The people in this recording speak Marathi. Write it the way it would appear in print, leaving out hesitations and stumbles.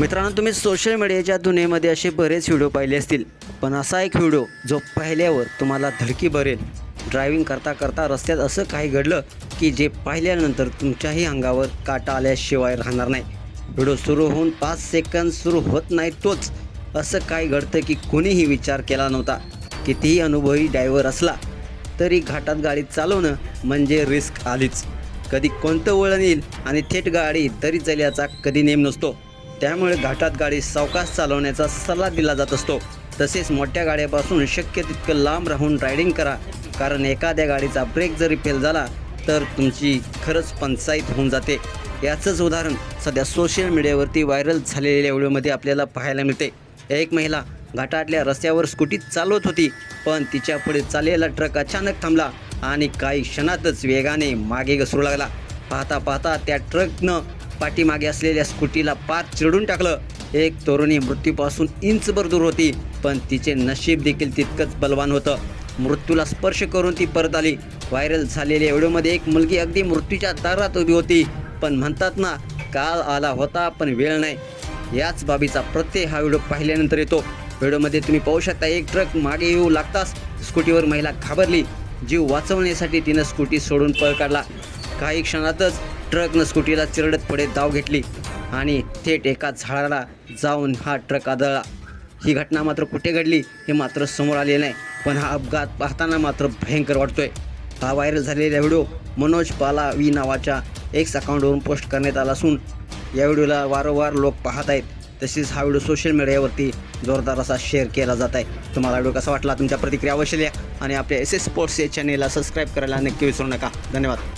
मित्रांनो, तुम्ही सोशल मीडियाच्या दुनियेमध्ये असे बरेच व्हिडिओ पाहिले असतील, पण असा एक व्हिडिओ जो पाहिल्यावर तुम्हाला धडकी भरेल. ड्रायव्हिंग करता करता रस्त्यात असं काही घडलं की जे पाहिल्यानंतर तुमच्याही अंगावर काटा आल्याशिवाय राहणार नाही. व्हिडिओ सुरू होऊन 5 सेकंद सुरू होत नाही तोच असं काय घडतं की कोणीही विचार केला नव्हता. कितीही अनुभवी ड्रायव्हर असला तरी घाटात गाडी चालवणं म्हणजे रिस्क आलीच. कधी कोणतं वळण येईल आणि थेट गाडी तरी याचा कधी नेम नसतो. त्यामुळे घाटात गाडी सावकाश चालवण्याचा सल्ला दिला जात असतो. तसेच मोठ्या गाड्यापासून शक्य तितकं लांब राहून रायडिंग करा, कारण एखाद्या गाडीचा ब्रेक जरी फेल झाला तर तुमची खरंच पंचायत होऊन जाते. याचंच उदाहरण सध्या सोशल मीडियावरती व्हायरल झालेल्या व्हिडिओमध्ये आपल्याला पाहायला मिळते. एक महिला घाटातल्या रस्त्यावर स्कूटी चालवत होती, पण तिच्या पुढे चाललेला ट्रक अचानक थांबला आणि काही क्षणातच वेगाने मागे घसरू लागला. पाहता पाहता त्या ट्रकनं पाठीमागे असलेल्या स्कूटीला पार चिरडून टाकलं. एक तरुणी मृत्यूपासून इंचभर दूर होती, पण तिचे नशीब देखील तितकंच बलवान होतं. मृत्यूला स्पर्श करून ती परत आली. व्हायरल झालेल्या व्हिडिओमध्ये एक मुलगी अगदी मृत्यूच्या दारात उभी होती, पण म्हणतात ना, काल आला होता पण वेळ नाही. याच बाबीचा प्रत्यय हा व्हिडिओ पाहिल्यानंतर येतो. व्हिडिओमध्ये तुम्ही पाहू शकता, एक ट्रक मागे येऊ लागताच स्कूटीवर महिला घाबरली. जीव वाचवण्यासाठी तिनं स्कूटी सोडून पळ काढला. काही क्षणातच ट्रकनं स्कूटीला चिरडत पुढे धाव घेतली आणि थेट एका झाडाला जाऊन हा ट्रक आदळला. ही घटना मात्र कुठे घडली हे मात्र समोर आले नाही, पण हा अपघात पाहताना मात्र भयंकर वाटतोय. हा व्हायरल झालेला व्हिडिओ मनोज पालावी नावाच्या एक्स अकाउंटवरून पोस्ट करण्यात आला असून या व्हिडिओला वारंवार लोक पाहत आहेत. तसेच हा व्हिडिओ सोशल मीडियावरती जोरदार असा शेअर केला जात आहे. तुम्हाला व्हिडिओ कसा वाटला, तुमच्या प्रतिक्रिया अवश्य लिहा आणि आपल्या SS स्पोर्ट्स या चॅनेलला सबस्क्राईब करायला नक्की विसरू नका. धन्यवाद.